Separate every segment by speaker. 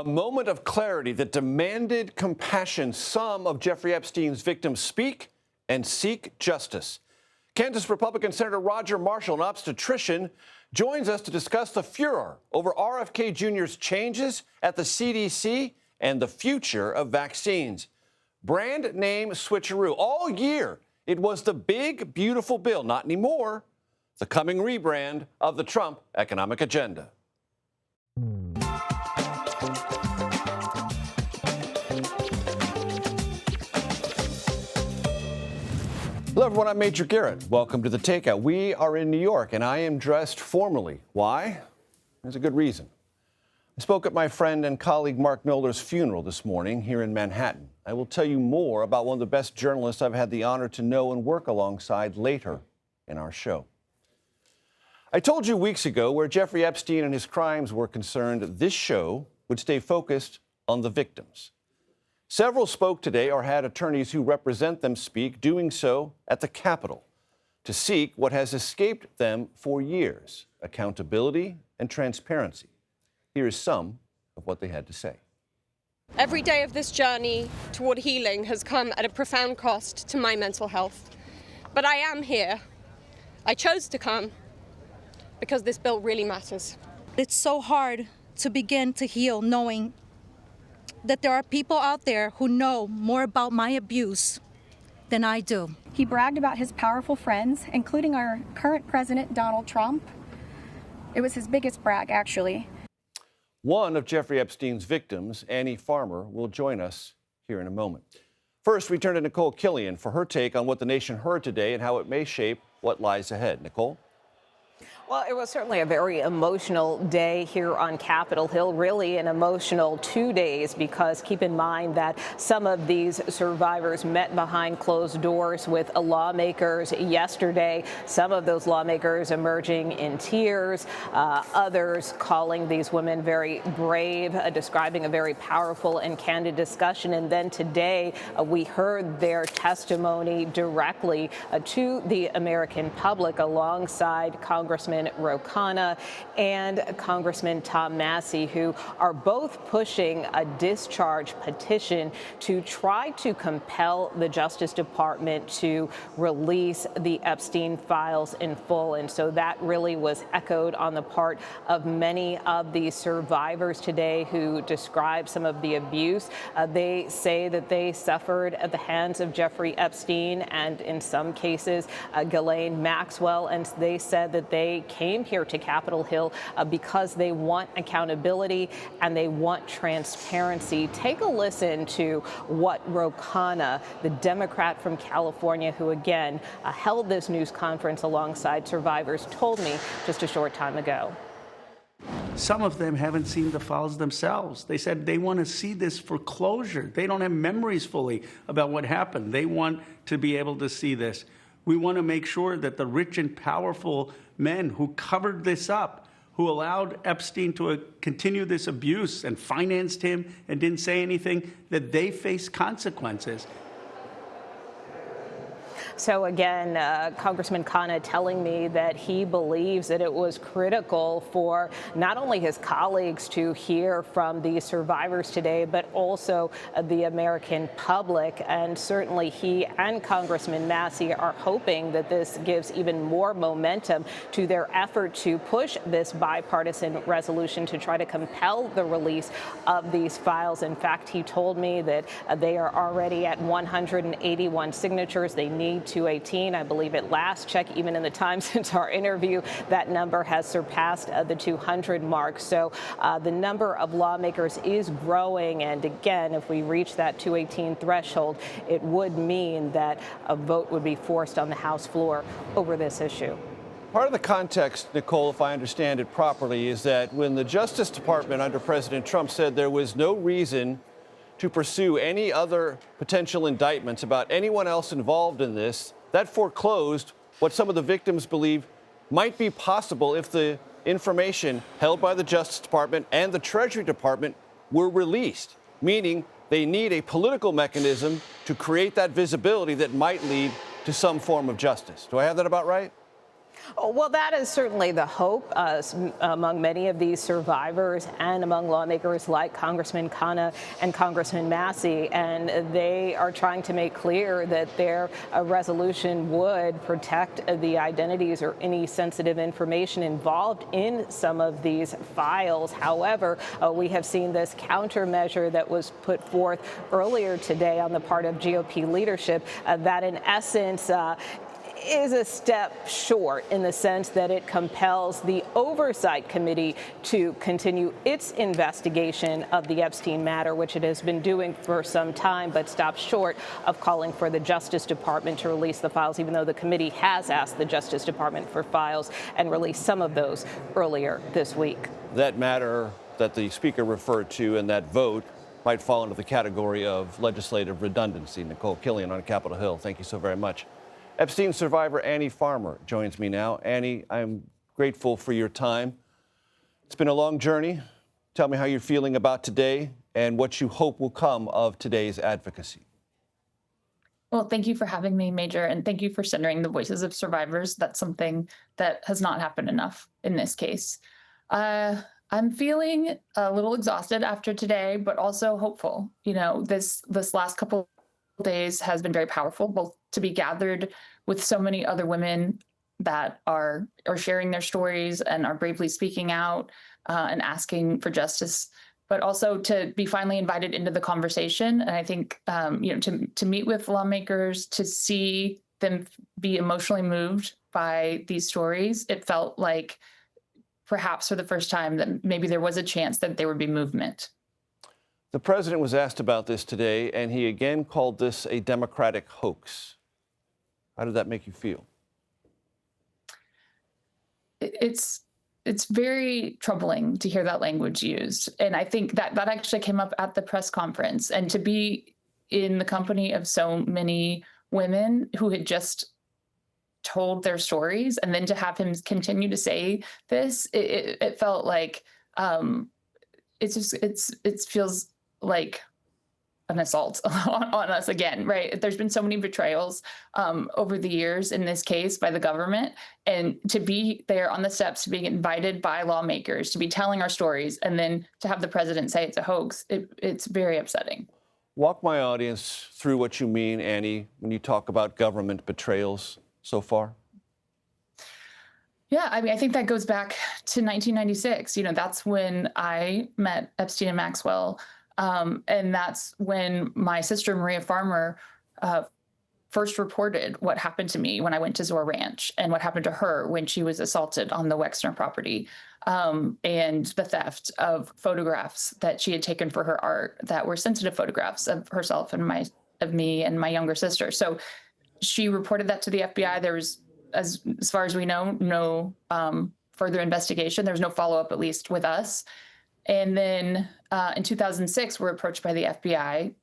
Speaker 1: A moment of clarity that demanded compassion. Some of Jeffrey Epstein's victims speak and seek justice. Kansas Republican Senator Roger Marshall, an obstetrician, joins us to discuss the furor over RFK Jr.'s changes at the CDC and the future of vaccines. Brand name switcheroo. All year, it was the big, beautiful bill. Not anymore. The coming rebrand of the Trump economic agenda. Hello, everyone. I'm Major Garrett. Welcome to the Takeout. We are in New York, and I am dressed formally. Why? There's a good reason. I spoke at my friend and colleague Mark Knoller's funeral this morning here in Manhattan. I will tell you more about one of the best journalists I've had the honor to know and work alongside later in our show. I told you weeks ago where Jeffrey Epstein and his crimes were concerned, this show would stay focused on the victims. Several spoke today or had attorneys who represent them speak, doing so at the Capitol to seek what has escaped them for years, accountability and transparency. Here is some of what they had to say.
Speaker 2: Every day of this journey toward healing has come at a profound cost to my mental health. But I am here. I chose to come because this bill really matters.
Speaker 3: It's so hard to begin to heal knowing that there are people out there who know more about my abuse than I do.
Speaker 4: He bragged about his powerful friends, including our current president, Donald Trump. It was his biggest brag, actually.
Speaker 1: One of Jeffrey Epstein's victims, Annie Farmer, will join us here in a moment. First, we turn to Nicole Killian for her take on what the nation heard today and how it may shape what lies ahead. Nicole?
Speaker 5: Well, it was certainly a very emotional day here on Capitol Hill, really an emotional 2 days, because keep in mind that some of these survivors met behind closed doors with lawmakers yesterday, some of those lawmakers emerging in tears, others calling these women very brave, describing a very powerful and candid discussion. And then today we heard their testimony directly to the American public alongside Congressman Ro Khanna and Congressman Tom Massie, who are both pushing a discharge petition to try to compel the Justice Department to release the Epstein files in full. And so that really was echoed on the part of many of the survivors today who described some of the abuse. They say that they suffered at the hands of Jeffrey Epstein and in some cases Ghislaine Maxwell, and they said that they came here to Capitol Hill because they want accountability and they want transparency. Take a listen to what Ro Khanna, the Democrat from California, who again held this news conference alongside survivors, told me just a short time ago.
Speaker 6: Some of them haven't seen the files themselves. They said they want to see this for closure. They don't have memories fully about what happened. They want to be able to see this. We want to make sure that the rich and powerful men who covered this up, who allowed Epstein to continue this abuse and financed him and didn't say anything, that they face consequences.
Speaker 5: So again, Congressman Khanna telling me that he believes that it was critical for not only his colleagues to hear from the survivors today, but also the American public. And certainly he and Congressman Massie are hoping that this gives even more momentum to their effort to push this bipartisan resolution to try to compel the release of these files. In fact, he told me that they are already at 181 signatures. They need 218. I believe at last check, even in the time since our interview, that number has surpassed the 200 mark. So the number of lawmakers is growing. And again, if we reach that 218 threshold, it would mean that a vote would be forced on the House floor over this issue.
Speaker 1: Part of the context, Nicole, if I understand it properly, is that when the Justice Department under President Trump said there was no reason to pursue any other potential indictments about anyone else involved in this, that foreclosed what some of the victims believe might be possible if the information held by the Justice Department and the Treasury Department were released, meaning they need a political mechanism to create that visibility that might lead to some form of justice. Do I have that about right?
Speaker 5: Well, that is certainly the hope among many of these survivors and among lawmakers like Congressman Khanna and Congressman Massey. And they are trying to make clear that their resolution would protect the identities or any sensitive information involved in some of these files. However, we have seen this countermeasure that was put forth earlier today on the part of GOP leadership that in essence is a step short in the sense that it compels the Oversight Committee to continue its investigation of the Epstein matter, which it has been doing for some time, but stops short of calling for the Justice Department to release the files, even though the committee has asked the Justice Department for files and released some of those earlier this week.
Speaker 1: That matter that the Speaker referred to in that vote might fall into the category of legislative redundancy. Nicole Killian on Capitol Hill, thank you so very much. Epstein survivor Annie Farmer joins me now. Annie, I'm grateful for your time. It's been a long journey. Tell me how you're feeling about today and what you hope will come of today's advocacy.
Speaker 7: Well, thank you for having me, Major, and thank you for centering the voices of survivors. That's something that has not happened enough in this case. I'm feeling a little exhausted after today, but also hopeful. You know, this last couple of days has been very powerful, both to be gathered with so many other women that are sharing their stories and are bravely speaking out and asking for justice, but also to be finally invited into the conversation. And I think, to meet with lawmakers, to see them be emotionally moved by these stories, it felt like perhaps for the first time that maybe there was a chance that there would be movement.
Speaker 1: The president was asked about this today, and he again called this a Democratic hoax. How did that make you feel?
Speaker 7: It's very troubling to hear that language used. And I think that actually came up at the press conference. And to be in the company of so many women who had just told their stories, and then to have him continue to say this, it felt like it feels like an assault on us again, right? There's been so many betrayals over the years in this case by the government, and to be there on the steps, to be invited by lawmakers, to be telling our stories, and then to have the president say it's a hoax, it's very upsetting.
Speaker 1: Walk my audience through what you mean, Annie, when you talk about government betrayals so far.
Speaker 7: Yeah, I mean, I think that goes back to 1996. You know, that's when I met Epstein and Maxwell. And that's when my sister, Maria Farmer, first reported what happened to me when I went to Zor Ranch, and what happened to her when she was assaulted on the Wexner property, and the theft of photographs that she had taken for her art that were sensitive photographs of herself and of me and my younger sister. So she reported that to the FBI. There was, as far as we know, no further investigation. There was no follow-up, at least with us. And then in 2006, we're approached by the FBI,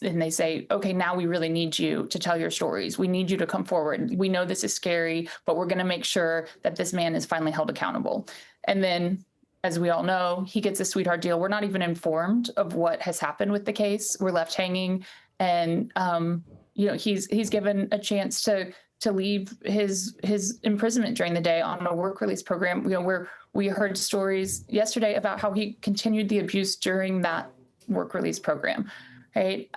Speaker 7: and they say, okay, now we really need you to tell your stories. We need you to come forward. We know this is scary, but we're going to make sure that this man is finally held accountable. And then, as we all know, he gets a sweetheart deal. We're not even informed of what has happened with the case. We're left hanging. And, he's given a chance to leave his imprisonment during the day on a work release program, where we heard stories yesterday about how he continued the abuse during that work release program, right?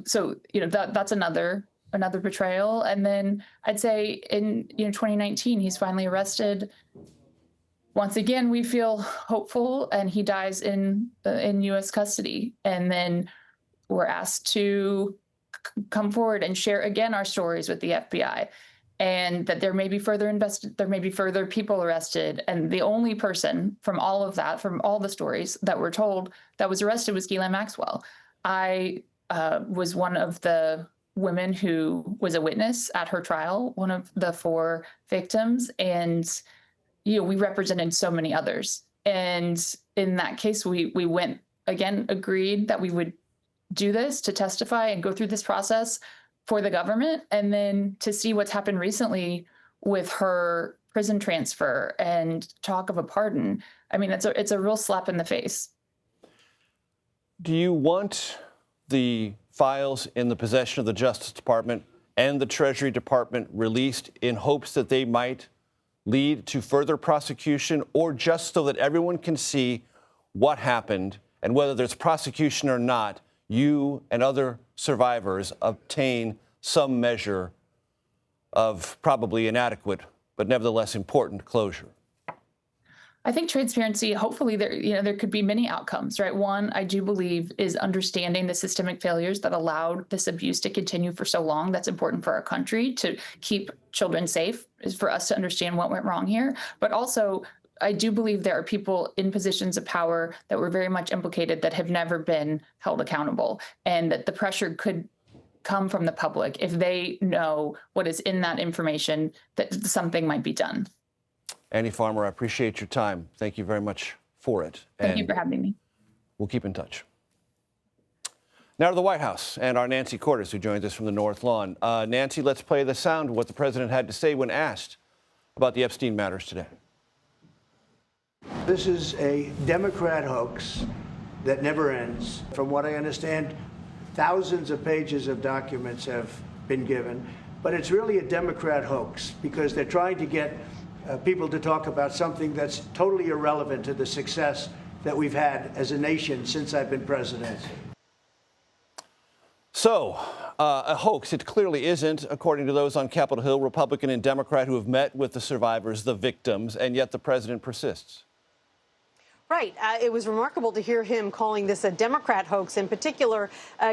Speaker 7: So, that's another betrayal. And then I'd say in 2019, he's finally arrested. Once again, we feel hopeful, and he dies in U.S. custody. And then we're asked to come forward and share again our stories with the FBI. And that there may be further people arrested. And the only person from all of that, from all the stories that were told, that was arrested was Ghislaine Maxwell. I was one of the women who was a witness at her trial, one of the 4 victims. And, we represented so many others. And in that case, we went, again, agreed that we would do this, to testify and go through this process for the government, and then to see what's happened recently with her prison transfer and talk of a pardon. I mean, it's a real slap in the face.
Speaker 1: Do you want the files in the possession of the Justice Department and the Treasury Department released in hopes that they might lead to further prosecution, or just so that everyone can see what happened and whether there's prosecution or not, you and other survivors obtain some measure of probably inadequate but nevertheless important closure?
Speaker 7: I think transparency, hopefully there could be many outcomes, right? One, I do believe, is understanding the systemic failures that allowed this abuse to continue for so long. That's important for our country to keep children safe, is for us to understand what went wrong here. But also, I do believe there are people in positions of power that were very much implicated that have never been held accountable, and that the pressure could come from the public if they know what is in that information, that something might be done.
Speaker 1: Annie Farmer, I appreciate your time. Thank you very much for it.
Speaker 7: Thank you for having me.
Speaker 1: We'll keep in touch. Now to the White House and our Nancy Cordes, who joins us from the North Lawn. Nancy, let's play the sound of what the president had to say when asked about the Epstein matters today.
Speaker 8: This is a Democrat hoax that never ends. From what I understand, thousands of pages of documents have been given, but it's really a Democrat hoax because they're trying to get people to talk about something that's totally irrelevant to the success that we've had as a nation since I've been president.
Speaker 1: So, a hoax, it clearly isn't, according to those on Capitol Hill, Republican and Democrat, who have met with the survivors, the victims, and yet the president persists.
Speaker 9: Right. It was remarkable to hear him calling this a Democrat hoax, in particular,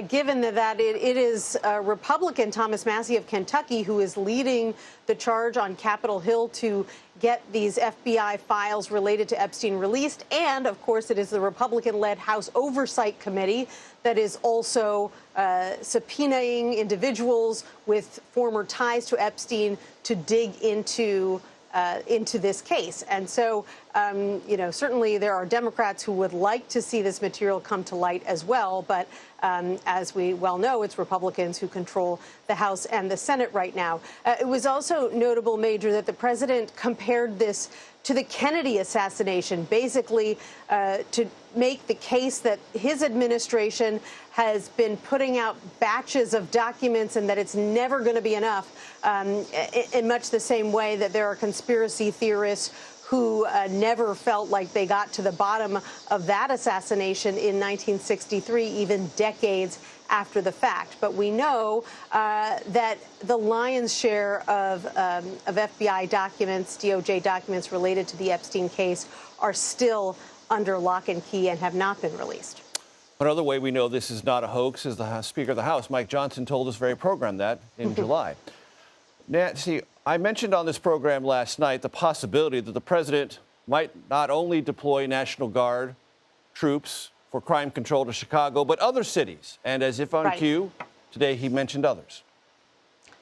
Speaker 9: given that it is Republican Thomas Massie of Kentucky who is leading the charge on Capitol Hill to get these FBI files related to Epstein released. And, of course, it is the Republican-led House Oversight Committee that is also subpoenaing individuals with former ties to Epstein to dig into this case. And so, certainly there are Democrats who would like to see this material come to light as well. But as we well know, it's Republicans who control the House and the Senate right now. It was also notable, Major, that the president compared this to the Kennedy assassination, basically to make the case that his administration has been putting out batches of documents and that it's never going to be enough, in much the same way that there are conspiracy theorists who never felt like they got to the bottom of that assassination in 1963, even decades after the fact. But we know that the lion's share of FBI documents, DOJ documents related to the Epstein case are still under lock and key and have not been released.
Speaker 1: Another way we know this is not a hoax is the Speaker of the House, Mike Johnson, told this very program that in July. Nancy, I mentioned on this program last night the possibility that the president might not only deploy National Guard troops for crime control to Chicago, but other cities. And as if on cue, today he mentioned others.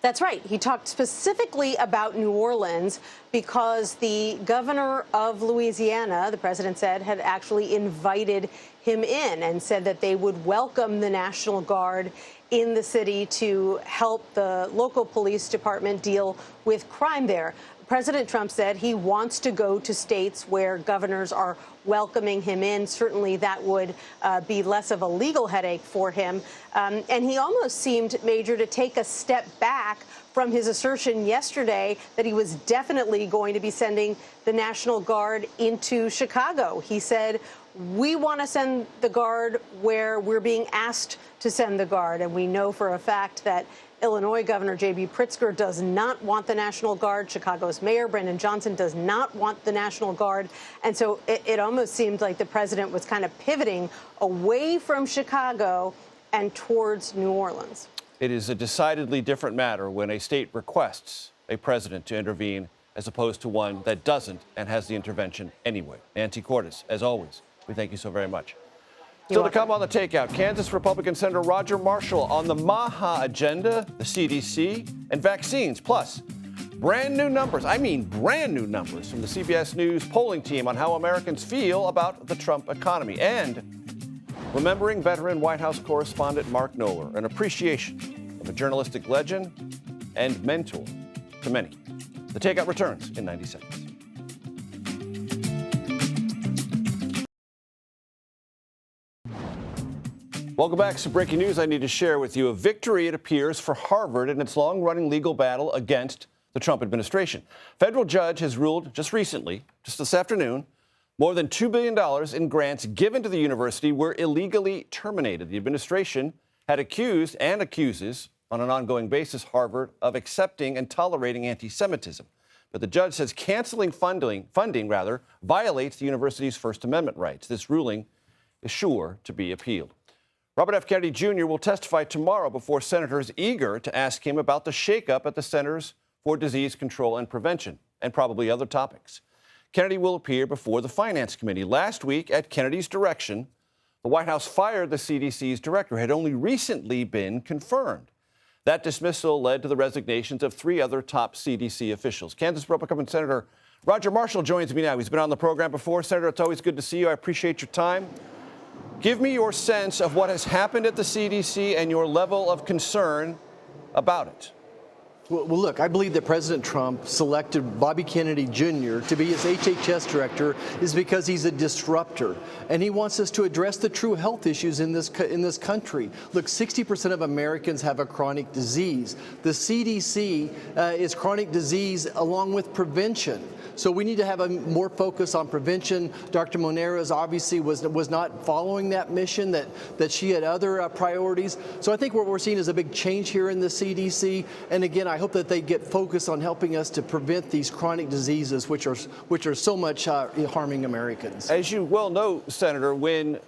Speaker 9: That's right. He talked specifically about New Orleans because the governor of Louisiana, the president said, had actually invited him in and said that they would welcome the National Guard in the city to help the local police department deal with crime there. President Trump said he wants to go to states where governors are welcoming him in. Certainly that would be less of a legal headache for him. And he almost seemed, Major, to take a step back from his assertion yesterday that he was definitely going to be sending the National Guard into Chicago. He said, we want to send the Guard where we're being asked to send the Guard. And we know for a fact that Illinois Governor J.B. Pritzker does not want the National Guard. Chicago's Mayor Brendan Johnson does not want the National Guard. And so it almost seemed like the president was kind of pivoting away from Chicago and towards New Orleans.
Speaker 1: It is a decidedly different matter when a state requests a president to intervene as opposed to one that doesn't and has the intervention anyway. Nancy Cordes, as always, we thank you so very much. Still to come on the Takeout, Kansas Republican Senator Roger Marshall on the MAHA agenda, the CDC, and vaccines, plus brand new numbers, I mean brand new numbers from the CBS News polling team on how Americans feel about the Trump economy, and remembering veteran White House correspondent Mark Knoller, an appreciation of a journalistic legend and mentor to many. The Takeout returns in 90 seconds. Welcome back. Some breaking news I need to share with you. A victory, it appears, for Harvard in its long-running legal battle against the Trump administration. Federal judge has ruled just recently, just this afternoon, more than $2 billion in grants given to the university were illegally terminated. The administration had accused and accuses on an ongoing basis Harvard of accepting and tolerating anti-Semitism. But the judge says canceling funding violates the university's First Amendment rights. This ruling is sure to be appealed. Robert F. Kennedy Jr. will testify tomorrow before senators eager to ask him about the shakeup at the Centers for Disease Control and Prevention and probably other topics. Kennedy will appear before the Finance Committee. Last week, at Kennedy's direction, the White House fired the CDC's director, who had only recently been confirmed. That dismissal led to the resignations of 3 other top CDC officials. Kansas Republican Senator Roger Marshall joins me now. He's been on the program before. Senator, it's always good to see you. I appreciate your time. Give me your sense of what has happened at the CDC and your level of concern about it.
Speaker 10: Well, look, I believe that President Trump selected Bobby Kennedy Jr. to be his HHS director is because he's a disruptor, and he wants us to address the true health issues in this country. Look, 60% of Americans have a chronic disease. The CDC is chronic disease along with prevention. So we need to have a more focus on prevention. Dr. Moneras obviously was not following that mission, that she had other priorities. So I think what we're seeing is a big change here in the CDC. And again, I hope that they get focused on helping us to prevent these chronic diseases, which are so much harming Americans.
Speaker 1: As you well know, Senator, when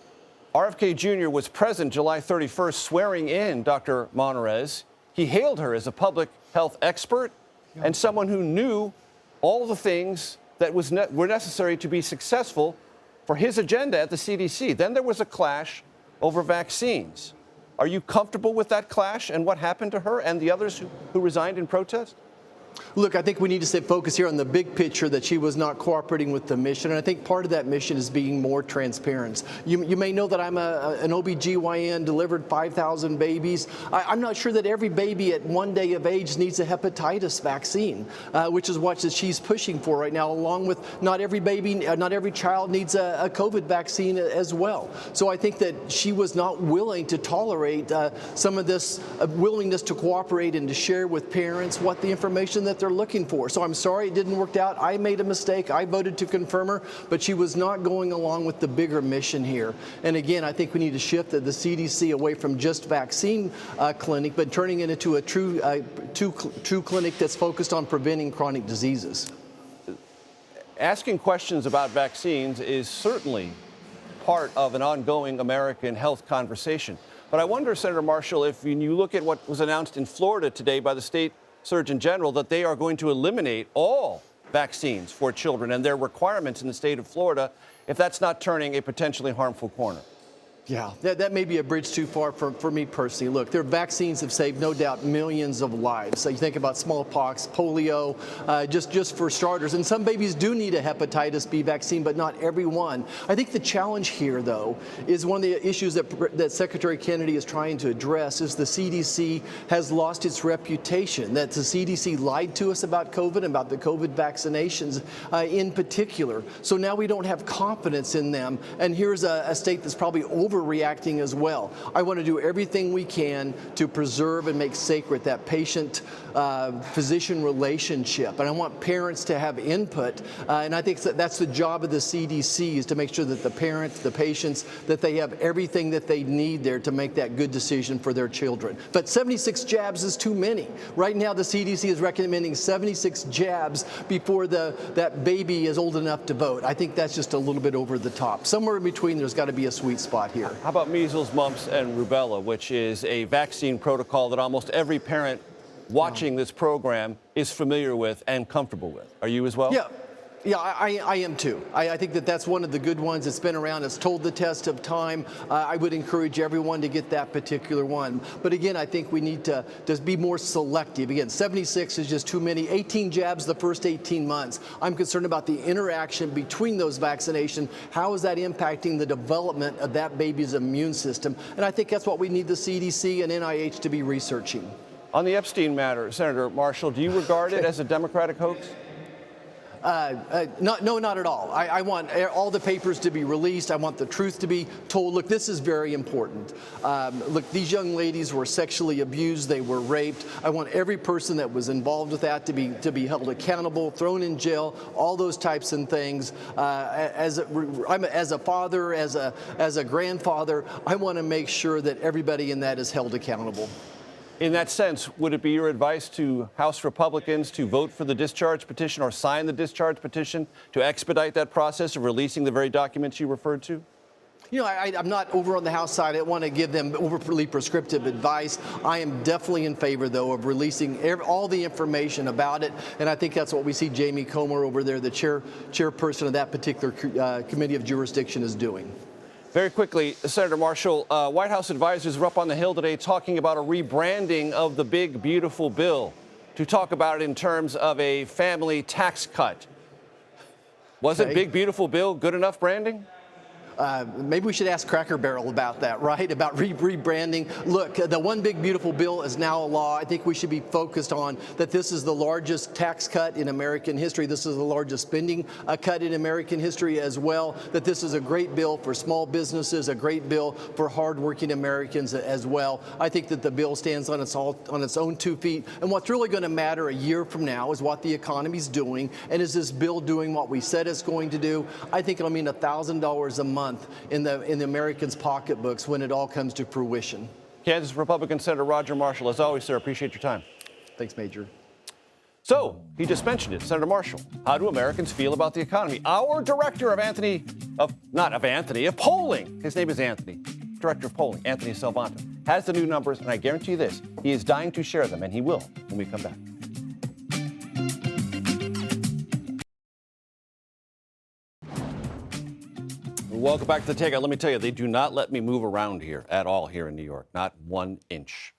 Speaker 1: RFK Jr. was present July 31st swearing in Dr. Moneras, he hailed her as a public health expert and someone who knew all the things that were necessary to be successful for his agenda at the CDC. Then there was a clash over vaccines. Are you comfortable with that clash and what happened to her and the others who resigned in protest?
Speaker 10: Look, I think we need to stay focused here on the big picture that she was not cooperating with the mission. And I think part of that mission is being more transparent. You may know that I'm an OBGYN, delivered 5,000 babies. I'm not sure that every baby at 1 day of age needs a hepatitis vaccine, which is what she's pushing for right now, along with not every child needs a COVID vaccine as well. So I think that she was not willing to tolerate some of this willingness to cooperate and to share with parents what the information that they're looking for. So I'm sorry it didn't work out. I made a mistake. I voted to confirm her, but she was not going along with the bigger mission here. And again, I think we need to shift the CDC away from just vaccine clinic, but turning it into a true clinic that's focused on preventing chronic diseases.
Speaker 1: Asking questions about vaccines is certainly part of an ongoing American health conversation. But I wonder, Senator Marshall, if you look at what was announced in Florida today by the state Surgeon General, that they are going to eliminate all vaccines for children and their requirements in the state of Florida, if that's not turning a potentially harmful corner.
Speaker 10: Yeah, that may be a bridge too far for me personally. Look, their vaccines have saved, no doubt, millions of lives. So you think about smallpox, polio, just for starters. And some babies do need a hepatitis B vaccine, but not everyone. I think the challenge here, though, is one of the issues that Secretary Kennedy is trying to address is the CDC has lost its reputation, that the CDC lied to us about COVID and about the COVID vaccinations in particular. So now we don't have confidence in them. And here's a state that's probably overreacting as well. I want to do everything we can to preserve and make sacred that patient-physician relationship. And I want parents to have input. And I think that's the job of the CDC, is to make sure that the parents, the patients, that they have everything that they need there to make that good decision for their children. But 76 jabs is too many. Right now, the CDC is recommending 76 jabs before that baby is old enough to vote. I think that's just a little bit over the top. Somewhere in between, there's got to be a sweet spot here.
Speaker 1: How about measles, mumps, and rubella, which is a vaccine protocol that almost every parent watching this program is familiar with and comfortable with? Are you as well?
Speaker 10: Yeah, I am too. I think that's one of the good ones. It's been around. It's told the test of time. I would encourage everyone to get that particular one. But again, I think we need to just be more selective. Again, 76 is just too many. 18 jabs the first 18 months. I'm concerned about the interaction between those vaccinations. How is that impacting the development of that baby's immune system? And I think that's what we need the CDC and NIH to be researching.
Speaker 1: On the Epstein matter, Senator Marshall, do you regard it as a Democratic hoax?
Speaker 10: No, not at all. I want all the papers to be released. I want the truth to be told. Look, this is very important. Look, these young ladies were sexually abused. They were raped. I want every person that was involved with that to be held accountable, thrown in jail, all those types of things. As a father, as a grandfather, I want to make sure that everybody in that is held accountable.
Speaker 1: In that sense, would it be your advice to House Republicans to vote for the discharge petition or sign the discharge petition to expedite that process of releasing the very documents you referred to?
Speaker 10: You know, I'm not over on the House side. I don't want to give them overly prescriptive advice. I am definitely in favor, though, of releasing all the information about it. And I think that's what we see Jamie Comer over there, the chairperson of that particular committee of jurisdiction, is doing.
Speaker 1: Very quickly, Senator Marshall, White House advisors were up on the Hill today talking about a rebranding of the big, beautiful bill to talk about it in terms of a family tax cut. Wasn't Big, Beautiful Bill good enough branding?
Speaker 10: Maybe we should ask Cracker Barrel about that, right? About rebranding. Look, the One Big Beautiful Bill is now a law. I think we should be focused on that this is the largest tax cut in American history. This is the largest spending cut in American history as well. That this is a great bill for small businesses, a great bill for hardworking Americans as well. I think that the bill stands on its own 2 feet. And what's really going to matter a year from now is what the economy's doing. And is this bill doing what we said it's going to do? I think it'll mean $1,000 a month in the Americans' pocketbooks when it all comes to fruition.
Speaker 1: Kansas Republican Senator Roger Marshall, as always, sir, appreciate your time.
Speaker 10: Thanks, Major.
Speaker 1: So, he just mentioned it, Senator Marshall. How do Americans feel about the economy? Our director of polling, his name is Anthony, director of polling, Anthony Salvanto, has the new numbers, and I guarantee you this, he is dying to share them, and he will when we come back. Welcome back to the Takeout. Let me tell you, they do not let me move around here at all here in New York, not 1 inch.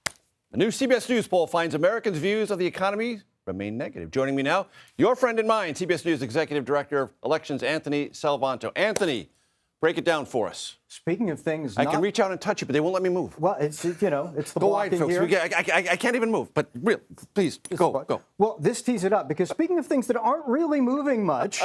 Speaker 1: A new CBS News poll finds Americans' views of the economy remain negative. Joining me now, your friend and mine, CBS News Executive Director of Elections, Anthony Salvanto. Anthony, break it down for us.
Speaker 11: Speaking of things,
Speaker 1: I can reach out and touch you, but they won't let me move.
Speaker 11: Well, it's it's the
Speaker 1: go wide, folks.
Speaker 11: here.
Speaker 1: I can't even move. But real, please go.
Speaker 11: Well, this tees it up because speaking of things that aren't really moving much.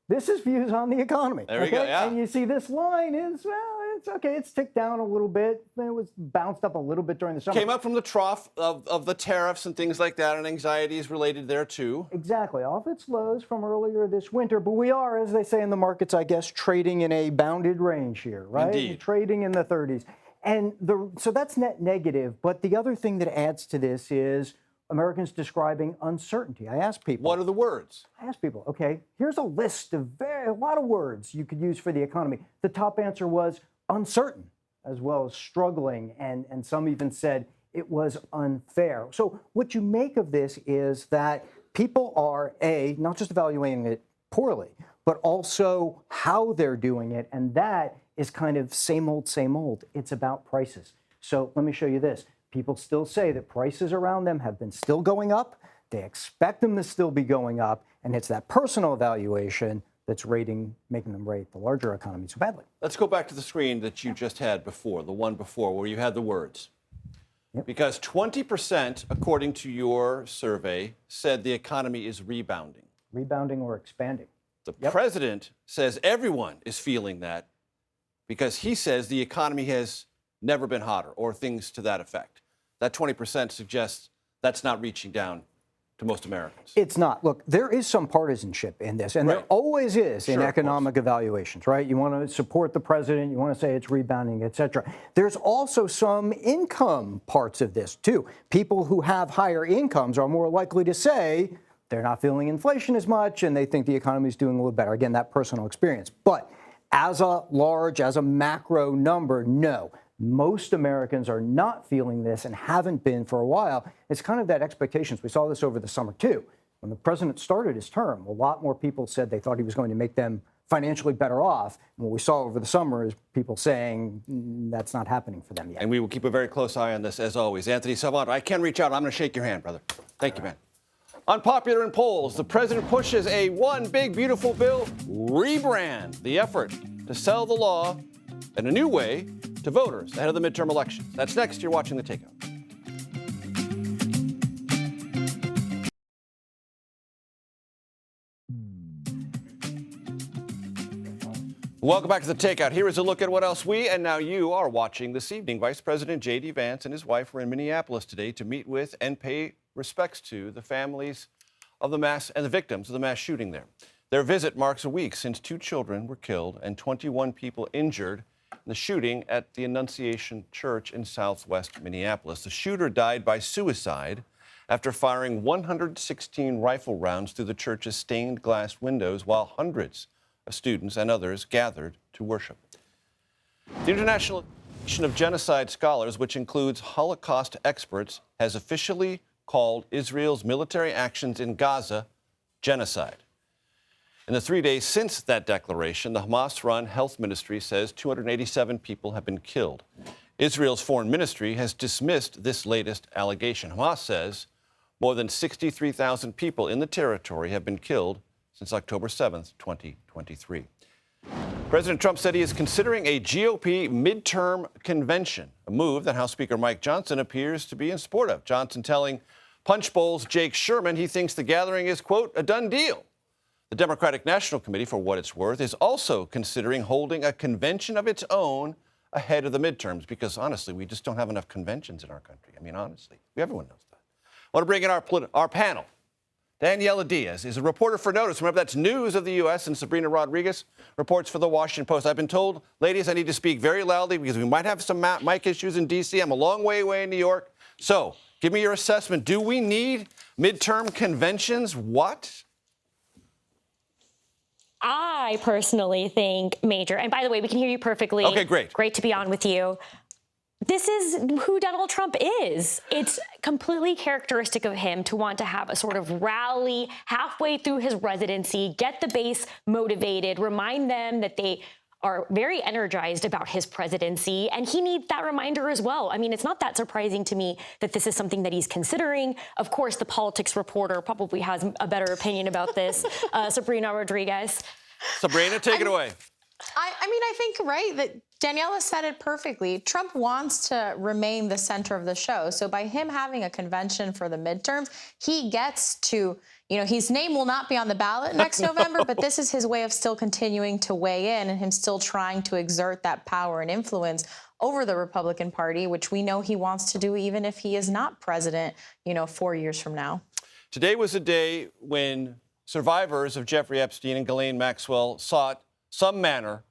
Speaker 11: This is views on the economy.
Speaker 1: There we go, yeah.
Speaker 11: And you see this line is, well, it's okay. It's ticked down a little bit. It was bounced up a little bit during the summer.
Speaker 1: Came up from the trough of the tariffs and things like that, and anxieties related there, too.
Speaker 11: Exactly. Off its lows from earlier this winter. But we are, as they say in the markets, I guess, trading in a bounded range here, right?
Speaker 1: Indeed.
Speaker 11: Trading in the 30s. And so that's net negative. But the other thing that adds to this is Americans describing uncertainty. I asked people.
Speaker 1: What are the words?
Speaker 11: I asked people, okay, here's a list of a lot of words you could use for the economy. The top answer was uncertain, as well as struggling, and some even said it was unfair. So what you make of this is that people are, not just evaluating it poorly, but also how they're doing it, and that is kind of same old, same old. It's about prices. So let me show you this. People still say that prices around them have been still going up. They expect them to still be going up. And it's that personal evaluation that's making them rate the larger economy so badly.
Speaker 1: Let's go back to the screen that you just had before, the one before, where you had the words.
Speaker 11: Yep.
Speaker 1: Because 20%, according to your survey, said the economy is rebounding.
Speaker 11: Rebounding or expanding.
Speaker 1: The president says everyone is feeling that because he says the economy has never been hotter, or things to that effect. That 20% suggests that's not reaching down to most Americans.
Speaker 11: It's not. Look, there is some partisanship in this, and there always is in economic evaluations, right? You want to support the president, you want to say it's rebounding, et cetera. There's also some income parts of this, too. People who have higher incomes are more likely to say they're not feeling inflation as much, and they think the economy is doing a little better. Again, that personal experience. But as a macro number, no. Most Americans are not feeling this and haven't been for a while. It's kind of that expectations. We saw this over the summer, too. When the president started his term, a lot more people said they thought he was going to make them financially better off. And what we saw over the summer is people saying that's not happening for them yet.
Speaker 1: And we will keep a very close eye on this, as always. Anthony Salvanto, I can reach out. I'm going to shake your hand, brother. Thank you, man. Unpopular in polls, the president pushes a one big, beautiful bill, rebrand, the effort to sell the law in a new way to voters ahead of the midterm elections. That's next. You're watching The Takeout. Welcome back to the Takeout. Here is a look at what else we and now you are watching this evening. Vice President J.D. Vance and his wife were in Minneapolis today to meet with and pay respects to the families of the victims of the mass shooting there. Their visit marks a week since 2 children were killed and 21 people injured in the shooting at the Annunciation Church in southwest Minneapolis. The shooter died by suicide after firing 116 rifle rounds through the church's stained glass windows while hundreds of students and others gathered to worship. The International Association of Genocide Scholars, which includes Holocaust experts, has officially called Israel's military actions in Gaza genocide. In the 3 days since that declaration, the Hamas-run health ministry says 287 people have been killed. Israel's foreign ministry has dismissed this latest allegation. Hamas says more than 63,000 people in the territory have been killed since October 7th, 2023. President Trump said he is considering a GOP midterm convention, a move that House Speaker Mike Johnson appears to be in support of. Johnson telling Punchbowl's Jake Sherman he thinks the gathering is, quote, a done deal. The Democratic National Committee, for what it's worth, is also considering holding a convention of its own ahead of the midterms because, honestly, we just don't have enough conventions in our country. I mean, honestly, everyone knows that. I want to bring in our panel. Daniela Diaz is a reporter for Notice. Remember, that's News of the U.S., and Sabrina Rodriguez reports for The Washington Post. I've been told, ladies, I need to speak very loudly because we might have some mic issues in D.C. I'm a long way away in New York. So give me your assessment. Do we need midterm conventions? What?
Speaker 12: I personally think, Major, and by the way, we can hear you perfectly.
Speaker 1: Okay, great.
Speaker 12: Great to be on with you. This is who Donald Trump is. It's completely characteristic of him to want to have a sort of rally halfway through his residency, get the base motivated, remind them that they are very energized about his presidency, and he needs that reminder as well. I mean, it's not that surprising to me that this is something that he's considering. Of course, the politics reporter probably has a better opinion about this, Sabrina Rodriguez.
Speaker 1: Sabrina, take it away.
Speaker 13: I mean, I think, right, that Daniela said it perfectly. Trump wants to remain the center of the show. So by him having a convention for the midterms, he gets to, his name will not be on the ballot next November, but this is his way of still continuing to weigh in and him still trying to exert that power and influence over the Republican Party, which we know he wants to do even if he is not president, 4 years from now.
Speaker 1: Today was a day when survivors of Jeffrey Epstein and Ghislaine Maxwell sought some manner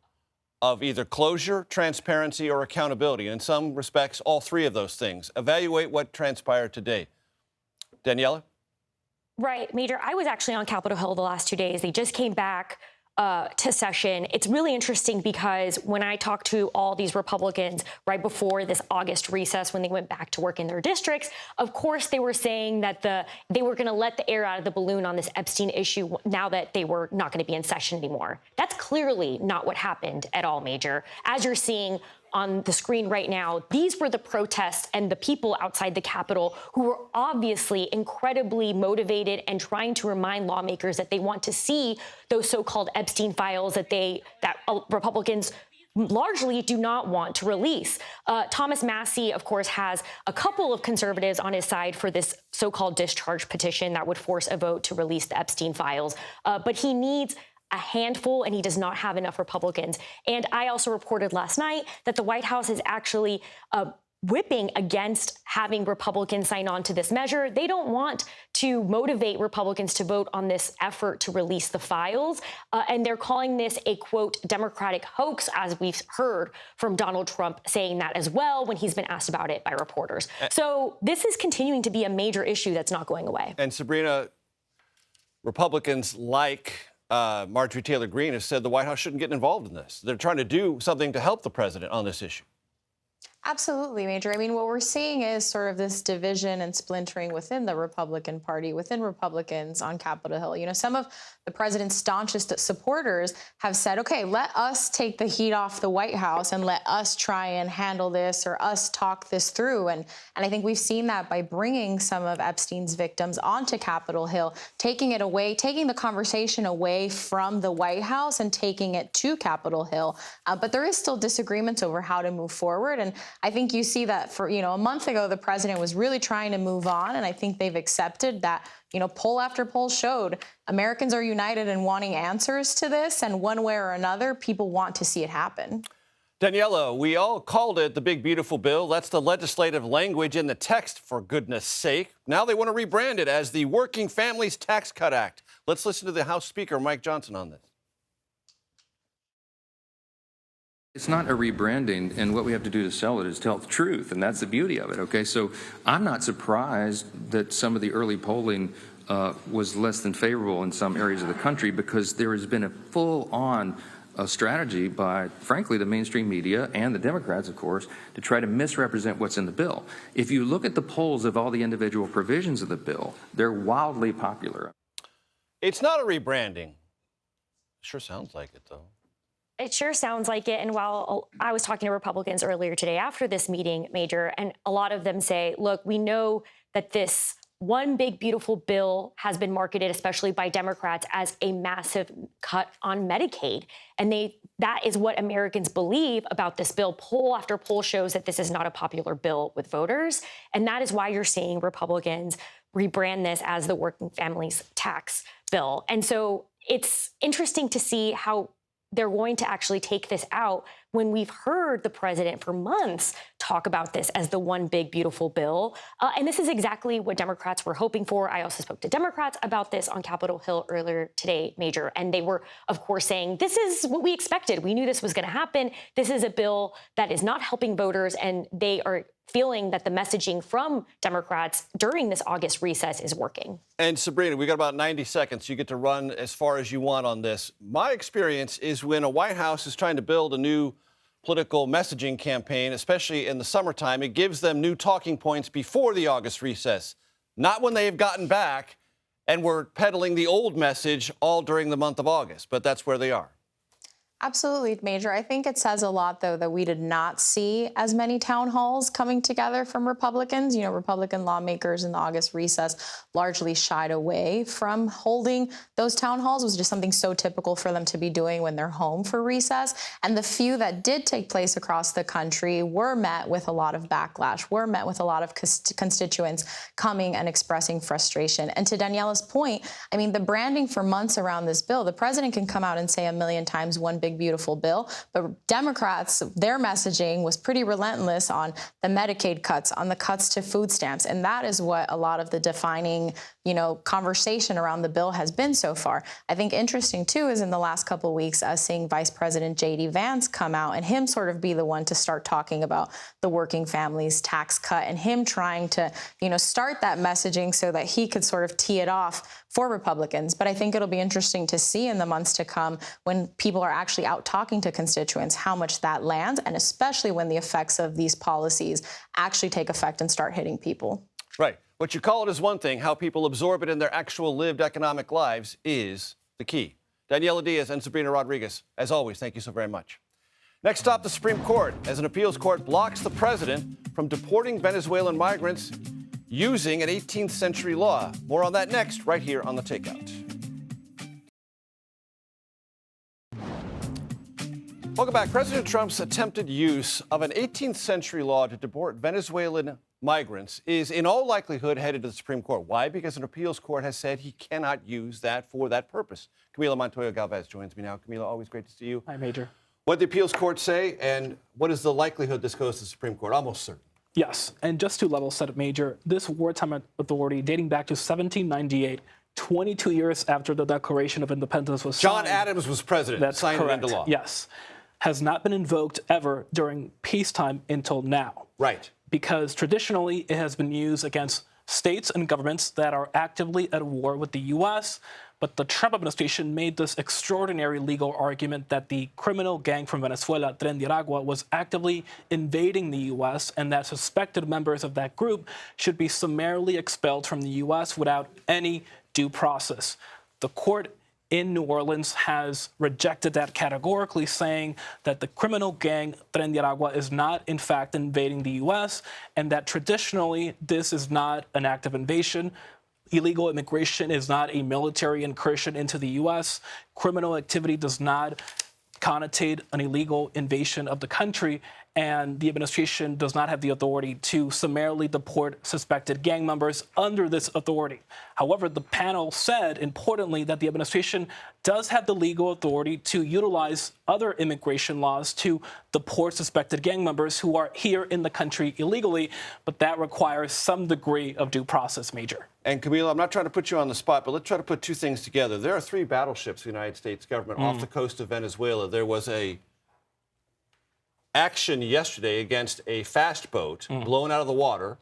Speaker 1: of either closure, transparency, or accountability. And in some respects, all 3 of those things. Evaluate what transpired today. Daniela?
Speaker 12: Right, Major. I was actually on Capitol Hill the last 2 days. They just came back to session. It's really interesting because when I talked to all these Republicans right before this August recess, when they went back to work in their districts, of course, they were saying that they were going to let the air out of the balloon on this Epstein issue now that they were not going to be in session anymore. That's clearly not what happened at all, Major. As you're seeing on the screen right now, these were the protests and the people outside the Capitol who were obviously incredibly motivated and trying to remind lawmakers that they want to see those so-called Epstein files that Republicans largely do not want to release. Thomas Massie, of course, has a couple of conservatives on his side for this so-called discharge petition that would force a vote to release the Epstein files. But he needs a handful, and he does not have enough Republicans. And I also reported last night that the White House is actually whipping against having Republicans sign on to this measure. They don't want to motivate Republicans to vote on this effort to release the files. And they're calling this a, quote, Democratic hoax, as we've heard from Donald Trump saying that as well when he's been asked about it by reporters. So this is continuing to be a major issue that's not going away.
Speaker 1: And Sabrina, Republicans like Marjorie Taylor Greene have said the White House shouldn't get involved in this. They're trying to do something to help the president on this issue.
Speaker 13: Absolutely, Major. I mean, what we're seeing is sort of this division and splintering within the Republican Party, within Republicans on Capitol Hill. Some of the president's staunchest supporters have said, okay, let us take the heat off the White House and let us try and handle this or us talk this through. And I think we've seen that by bringing some of Epstein's victims onto Capitol Hill, taking it away, taking the conversation away from the White House and taking it to Capitol Hill. But there is still disagreements over how to move forward. And I think you see that for, a month ago, the president was really trying to move on. And I think they've accepted that, poll after poll showed Americans are united in wanting answers to this. And one way or another, people want to see it happen.
Speaker 1: Daniela, we all called it the big, beautiful bill. That's the legislative language in the text, for goodness sake. Now they want to rebrand it as the Working Families Tax Cut Act. Let's listen to the House Speaker, Mike Johnson, on this.
Speaker 14: It's not a rebranding, and what we have to do to sell it is tell the truth, and that's the beauty of it, okay? So I'm not surprised that some of the early polling was less than favorable in some areas of the country, because there has been a full-on strategy by, frankly, the mainstream media and the Democrats, of course, to try to misrepresent what's in the bill. If you look at the polls of all the individual provisions of the bill, they're wildly popular.
Speaker 1: It's not a rebranding. Sure sounds like it, though.
Speaker 12: It sure sounds like it. And while I was talking to Republicans earlier today after this meeting, Major, and a lot of them say, look, we know that this one big, beautiful bill has been marketed, especially by Democrats, as a massive cut on Medicaid. And that is what Americans believe about this bill. Poll after poll shows that this is not a popular bill with voters. And that is why you're seeing Republicans rebrand this as the Working Families Tax Bill. And so it's interesting to see how they're going to actually take this out when we've heard the president for months talk about this as the one big, beautiful bill. And this is exactly what Democrats were hoping for. I also spoke to Democrats about this on Capitol Hill earlier today, Major, and they were, of course, saying this is what we expected. We knew this was going to happen. This is a bill that is not helping voters, and they are feeling that the messaging from Democrats during this August recess is working.
Speaker 1: And Sabrina, we got about 90 seconds. You get to run as far as you want on this. My experience is when a White House is trying to build a new political messaging campaign, especially in the summertime, it gives them new talking points before the August recess, not when they've gotten back and we're peddling the old message all during the month of August. But that's where they are.
Speaker 13: Absolutely, Major. I think it says a lot, though, that we did not see as many town halls coming together from Republicans. Republican lawmakers in the August recess largely shied away from holding those town halls. It was just something so typical for them to be doing when they're home for recess. And the few that did take place across the country were met with a lot of backlash, were met with a lot of constituents coming and expressing frustration. And to Daniela's point, I mean, the branding for months around this bill, the president can come out and say a million times one big, beautiful bill. But Democrats, their messaging was pretty relentless on the Medicaid cuts, on the cuts to food stamps. And that is what a lot of the defining, conversation around the bill has been so far. I think interesting, too, is in the last couple of weeks, seeing Vice President J.D. Vance come out and him sort of be the one to start talking about the working families tax cut and him trying to, start that messaging so that he could sort of tee it off for Republicans. But I think it'll be interesting to see in the months to come when people are actually out talking to constituents how much that lands, and especially when the effects of these policies actually take effect and start hitting people.
Speaker 1: Right. What you call it is one thing. How people absorb it in their actual lived economic lives is the key. Daniela Diaz and Sabrina Rodriguez, as always, thank you so very much. Next stop, the Supreme Court, as an appeals court blocks the president from deporting Venezuelan migrants using an 18th century law. More on that next, right here on The Takeout. Welcome back. President Trump's attempted use of an 18th century law to deport Venezuelan migrants is in all likelihood headed to the Supreme Court. Why? Because an appeals court has said he cannot use that for that purpose. Camila Montoya Galvez joins me now. Camila, always great to see you.
Speaker 15: Hi, Major.
Speaker 1: What did the appeals court say, and what is the likelihood this goes to the Supreme Court? Almost certain.
Speaker 15: Yes, and just to level set, Major, this wartime authority dating back to 1798, 22 years after the Declaration of Independence was signed.
Speaker 1: John Adams was president.
Speaker 15: That's
Speaker 1: signed
Speaker 15: correct.
Speaker 1: it into law.
Speaker 15: Yes. Has not been invoked ever during peacetime until now.
Speaker 1: Right.
Speaker 15: Because traditionally it has been used against states and governments that are actively at war with the U.S., but the Trump administration made this extraordinary legal argument that the criminal gang from Venezuela, Tren de Aragua, was actively invading the U.S. and that suspected members of that group should be summarily expelled from the U.S. without any due process. The court in New Orleans has rejected that categorically, saying that the criminal gang Tren de Aragua is not, in fact, invading the U.S., and that traditionally this is not an act of invasion. Illegal immigration is not a military incursion into the U.S. Criminal activity does not connotate an illegal invasion of the country. and the administration does not have the authority to summarily deport suspected gang members under this authority. However, the panel said, importantly, that the administration does have the legal authority to utilize other immigration laws to deport suspected gang members who are here in the country illegally, but that requires some degree of due process, Major.
Speaker 1: And Camila, I'm not trying to put you on the spot, but let's try to put two things together. There are 3 battleships of the United States government off the coast of Venezuela. There was a action yesterday against a fast boat blown out of the water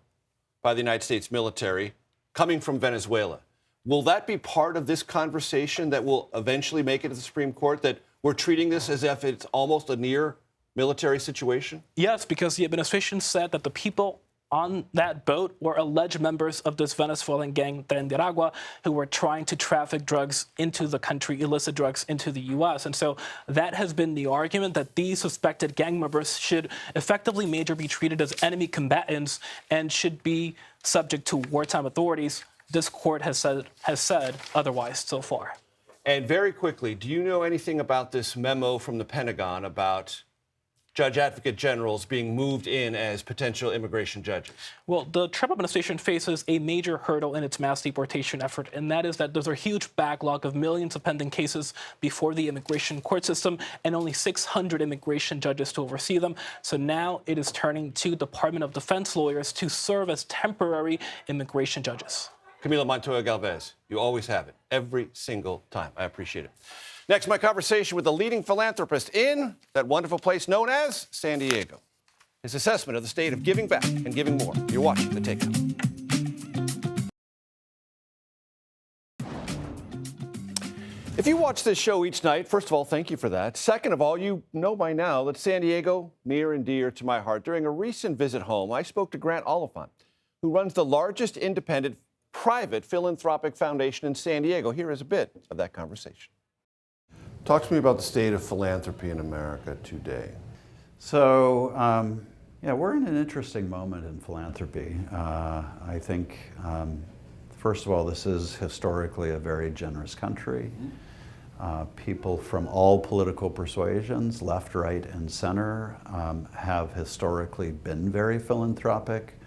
Speaker 1: by the United States military coming from Venezuela. Will that be part of this conversation that will eventually make it to the Supreme Court, that we're treating this as if it's almost a near military situation?
Speaker 15: Yes, because the administration said that the people on that boat were alleged members of this Venezuelan gang, Tren de Aragua, who were trying to traffic drugs into the country, illicit drugs into the U.S. And so that has been the argument, that these suspected gang members should effectively, Major, be treated as enemy combatants and should be subject to wartime authorities. This court has said otherwise so far.
Speaker 1: And very quickly, do you know anything about this memo from the Pentagon about Judge Advocate Generals being moved in as potential immigration judges?
Speaker 15: Well, the Trump administration faces a major hurdle in its mass deportation effort, and that is that there's a huge backlog of millions of pending cases before the immigration court system and only 600 immigration judges to oversee them. So now it is turning to Department of Defense lawyers to serve as temporary immigration judges.
Speaker 1: Camila Montoya Galvez, you always have it, every single time. I appreciate it. Next, my conversation with a leading philanthropist in that wonderful place known as San Diego. His assessment of the state of giving back and giving more. You're watching The Takeout. If you watch this show each night, first of all, thank you for that. Second of all, you know by now that San Diego, near and dear to my heart. During a recent visit home, I spoke to Grant Oliphant, who runs the largest independent private philanthropic foundation in San Diego. Here is a bit of that conversation. Talk to me about the state of philanthropy in America today.
Speaker 16: So, yeah, we're in an interesting moment in philanthropy. I think, first of all, this is historically a very generous country. People from all political persuasions, left, right, and center, have historically been very philanthropic.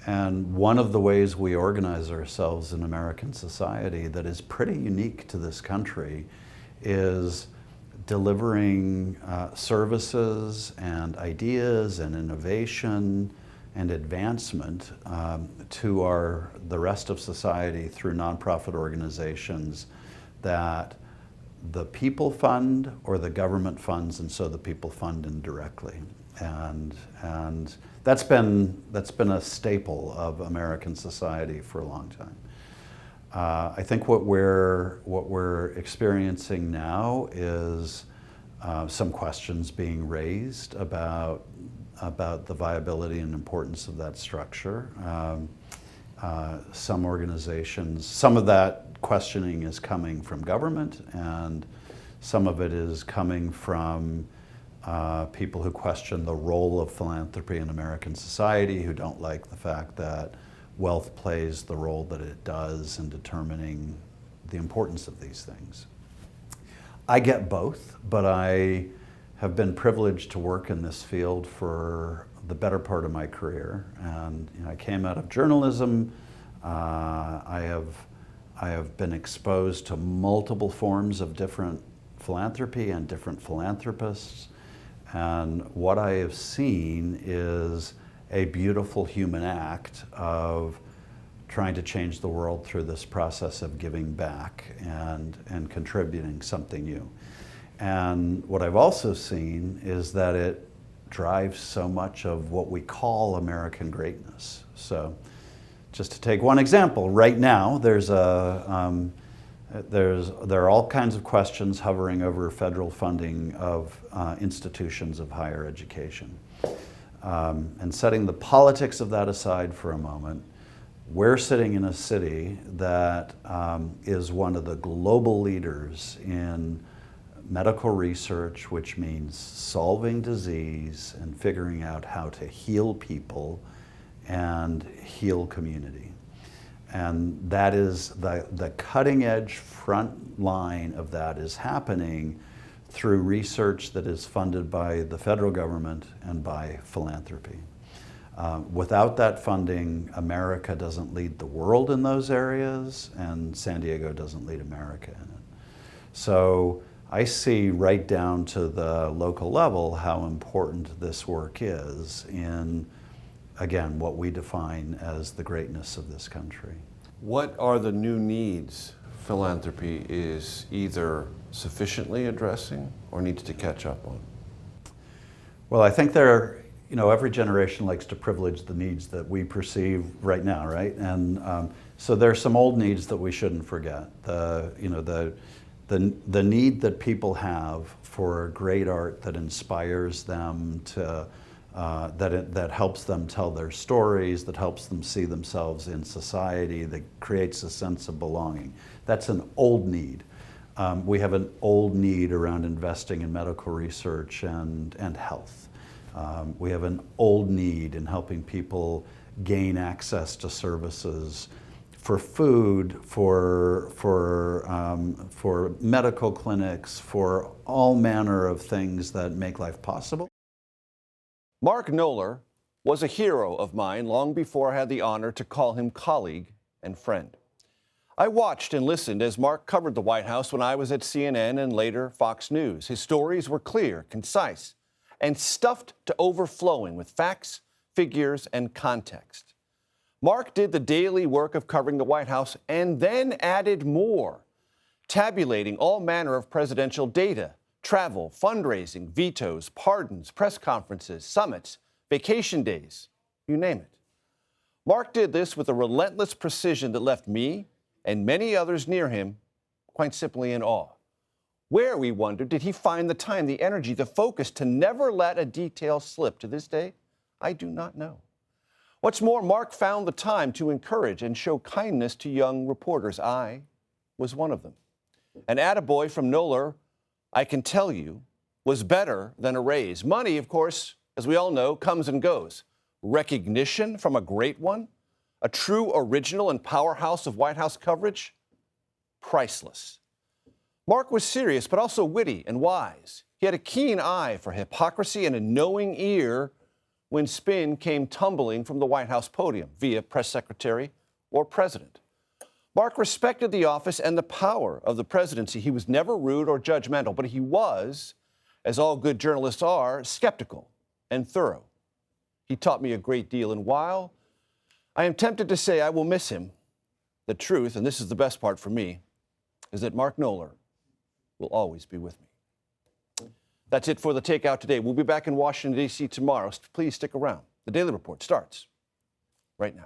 Speaker 16: And one of the ways we organize ourselves in American society that is pretty unique to this country is delivering services and ideas and innovation and advancement to the rest of society through nonprofit organizations that the people fund or the government funds, and so the people fund indirectly. And that's been a staple of American society for a long time. I think what we're experiencing now is some questions being raised about the viability and importance of that structure. Some organizations, some of that questioning is coming from government, and some of it is coming from people who question the role of philanthropy in American society, who don't like the fact that wealth plays the role that it does in determining the importance of these things. I get both, but I have been privileged to work in this field for the better part of my career. And I came out of journalism. I have been exposed to multiple forms of different philanthropy and different philanthropists. And what I have seen is a beautiful human act of trying to change the world through this process of giving back and contributing something new. And what I've also seen is that it drives so much of what we call American greatness. So just to take one example, right now there are all kinds of questions hovering over federal funding of institutions of higher education. And setting the politics of that aside for a moment, we're sitting in a city that is one of the global leaders in medical research, which means solving disease and figuring out how to heal people and heal community. And that is the cutting edge front line of that is happening through research that is funded by the federal government and by philanthropy. Without that funding, America doesn't lead the world in those areas, and San Diego doesn't lead America in it. So I see right down to the local level how important this work is in, again, what we define as the greatness of this country.
Speaker 1: What are the new needs philanthropy is either sufficiently addressing or needs to catch up on?
Speaker 16: Well, I think every generation likes to privilege the needs that we perceive right now, right? And so there's some old needs that we shouldn't forget. The need that people have for great art that inspires them to, that helps them tell their stories, that helps them see themselves in society, that creates a sense of belonging. That's an old need. We have an old need around investing in medical research and health. We have an old need in helping people gain access to services for food, for medical clinics, for all manner of things that make life possible.
Speaker 1: Mark Knoller was a hero of mine long before I had the honor to call him colleague and friend. I watched and listened as Mark covered the White House when I was at CNN and later Fox News. His stories were clear, concise, and stuffed to overflowing with facts, figures, and context. Mark did the daily work of covering the White House and then added more, tabulating all manner of presidential data, travel, fundraising, vetoes, pardons, press conferences, summits, vacation days, you name it. Mark did this with a relentless precision that left me and many others near him quite simply in awe. Where, we wondered, did he find the time, the energy, the focus to never let a detail slip? To this day, I do not know. What's more, Mark found the time to encourage and show kindness to young reporters. I was one of them. An attaboy from Knoller, I can tell you, was better than a raise. Money, of course, as we all know, comes and goes. Recognition from a great one, a true original and powerhouse of White House coverage, priceless. Mark was serious, but also witty and wise. He had a keen eye for hypocrisy and a knowing ear when spin came tumbling from the White House podium via press secretary or president. Mark respected the office and the power of the presidency. He was never rude or judgmental, but he was, as all good journalists are, skeptical and thorough. He taught me a great deal, and while I am tempted to say I will miss him, the truth, and this is the best part for me, is that Mark Knoller will always be with me. That's it for the Takeout today. We'll be back in Washington, D.C. tomorrow. Please stick around. The Daily Report starts right now.